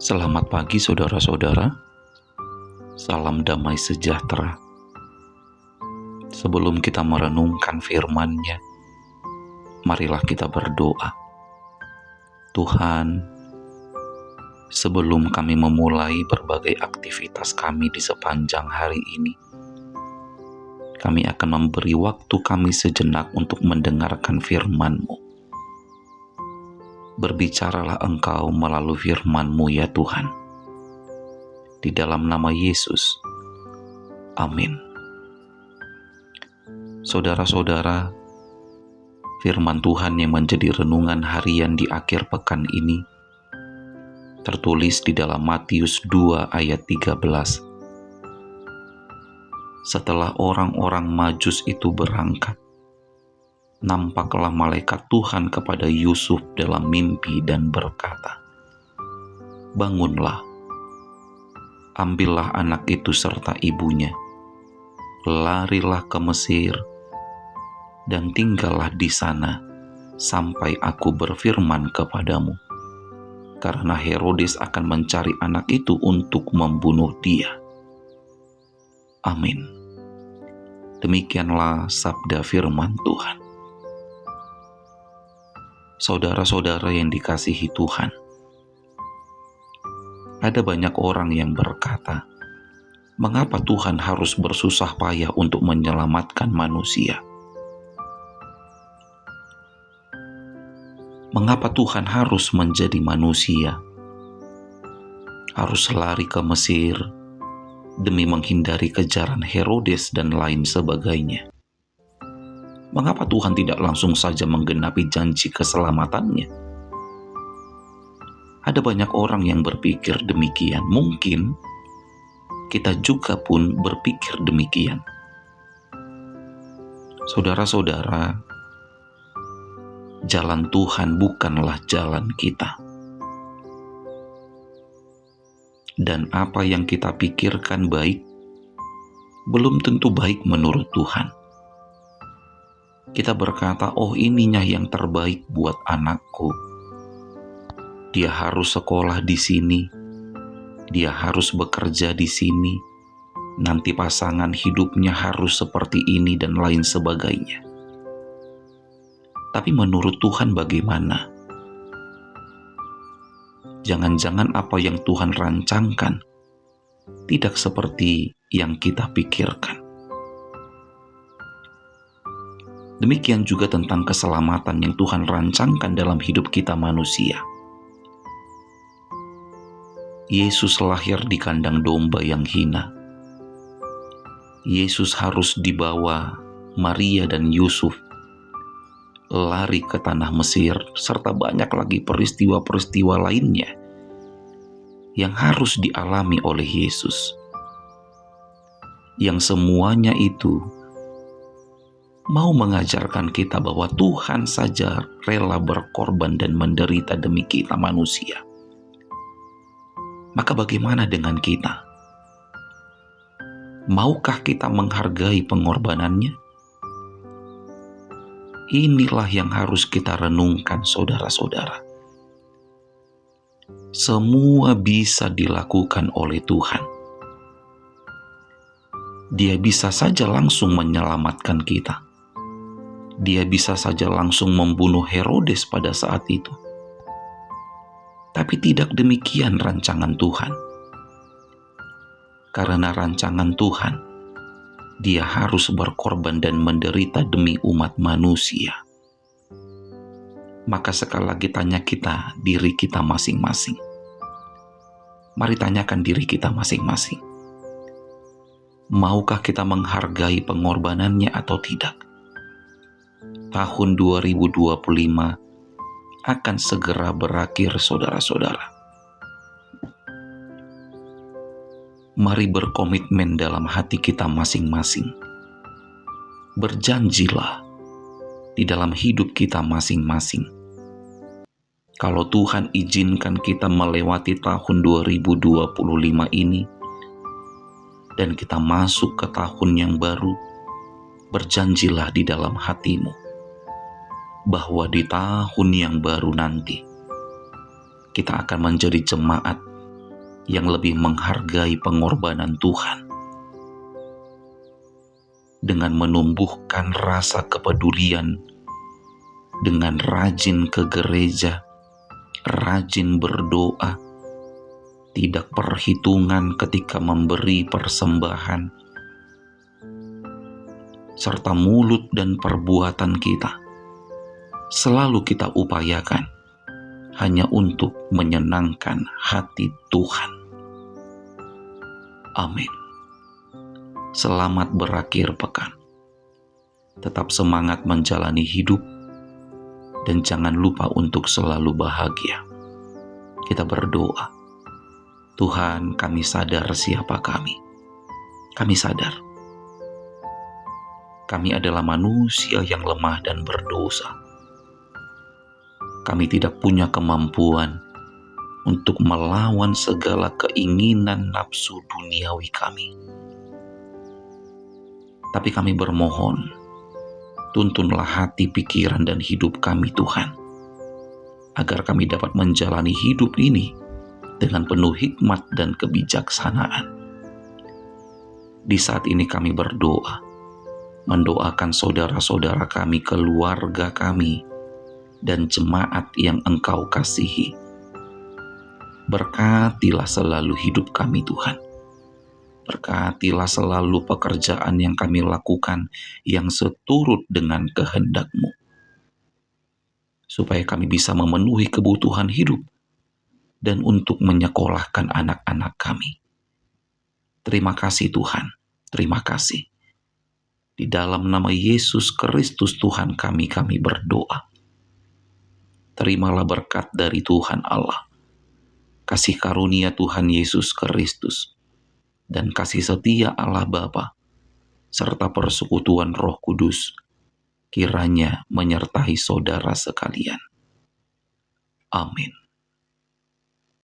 Selamat pagi saudara-saudara, salam damai sejahtera. Sebelum kita merenungkan firman-Nya, marilah kita berdoa. Tuhan, sebelum kami memulai berbagai aktivitas kami di sepanjang hari ini, kami akan memberi waktu kami sejenak untuk mendengarkan firman-Mu. Berbicaralah Engkau melalui firman-Mu ya Tuhan. Di dalam nama Yesus. Amin. Saudara-saudara, firman Tuhan yang menjadi renungan harian di akhir pekan ini tertulis di dalam Matius 2 ayat 13. Setelah orang-orang Majus itu berangkat, nampaklah malaikat Tuhan kepada Yusuf dalam mimpi dan berkata, "Bangunlah, ambillah anak itu serta ibunya, larilah ke Mesir, dan tinggallah di sana sampai aku berfirman kepadamu, karena Herodes akan mencari anak itu untuk membunuh dia." Amin. Demikianlah sabda firman Tuhan. Saudara-saudara yang dikasihi Tuhan, ada banyak orang yang berkata, mengapa Tuhan harus bersusah payah untuk menyelamatkan manusia? Mengapa Tuhan harus menjadi manusia? Harus lari ke Mesir demi menghindari kejaran Herodes dan lain sebagainya. Mengapa Tuhan tidak langsung saja menggenapi janji keselamatannya? Ada banyak orang yang berpikir demikian. Mungkin kita juga pun berpikir demikian. Saudara-saudara, jalan Tuhan bukanlah jalan kita. Dan apa yang kita pikirkan baik, belum tentu baik menurut Tuhan. Kita berkata, oh ininya yang terbaik buat anakku. Dia harus sekolah di sini. Dia harus bekerja di sini. Nanti pasangan hidupnya harus seperti ini dan lain sebagainya. Tapi menurut Tuhan bagaimana? Jangan-jangan apa yang Tuhan rancangkan tidak seperti yang kita pikirkan. Demikian juga tentang keselamatan yang Tuhan rancangkan dalam hidup kita manusia. Yesus lahir di kandang domba yang hina. Yesus harus dibawa Maria dan Yusuf lari ke tanah Mesir, serta banyak lagi peristiwa-peristiwa lainnya yang harus dialami oleh Yesus. Yang semuanya itu mau mengajarkan kita bahwa Tuhan saja rela berkorban dan menderita demi kita manusia. Maka bagaimana dengan kita? Maukah kita menghargai pengorbanannya? Inilah yang harus kita renungkan, saudara-saudara. Semua bisa dilakukan oleh Tuhan. Dia bisa saja langsung menyelamatkan kita. Dia bisa saja langsung membunuh Herodes pada saat itu. Tapi tidak demikian rancangan Tuhan. Karena rancangan Tuhan, Dia harus berkorban dan menderita demi umat manusia. Maka sekali lagi tanya kita, diri kita masing-masing. Mari tanyakan diri kita masing-masing. Maukah kita menghargai pengorbanannya atau tidak? Tahun 2025 akan segera berakhir, saudara-saudara. Mari berkomitmen dalam hati kita masing-masing. Berjanjilah di dalam hidup kita masing-masing. Kalau Tuhan izinkan kita melewati tahun 2025 ini, dan kita masuk ke tahun yang baru, berjanjilah di dalam hatimu bahwa di tahun yang baru nanti kita akan menjadi jemaat yang lebih menghargai pengorbanan Tuhan. Dengan menumbuhkan rasa kepedulian, dengan rajin ke gereja, rajin berdoa, tidak perhitungan ketika memberi persembahan, serta mulut dan perbuatan kita selalu kita upayakan hanya untuk menyenangkan hati Tuhan. Amin. Selamat berakhir pekan. Tetap semangat menjalani hidup dan jangan lupa untuk selalu bahagia. Kita berdoa. Tuhan, kami sadar siapa kami. Kami sadar kami adalah manusia yang lemah dan berdosa. Kami tidak punya kemampuan untuk melawan segala keinginan nafsu duniawi kami. Tapi kami bermohon, tuntunlah hati, pikiran, dan hidup kami Tuhan, agar kami dapat menjalani hidup ini dengan penuh hikmat dan kebijaksanaan. Di saat ini kami berdoa, mendoakan saudara-saudara kami, keluarga kami, dan jemaat yang Engkau kasihi. Berkatilah selalu hidup kami Tuhan. Berkatilah selalu pekerjaan yang kami lakukan yang seturut dengan kehendak-Mu, supaya kami bisa memenuhi kebutuhan hidup dan untuk menyekolahkan anak-anak kami. Terima kasih Tuhan, terima kasih. Di dalam nama Yesus Kristus Tuhan kami berdoa. Terimalah berkat dari Tuhan Allah, kasih karunia Tuhan Yesus Kristus, dan kasih setia Allah Bapa, serta persekutuan Roh Kudus, kiranya menyertai saudara sekalian. Amin.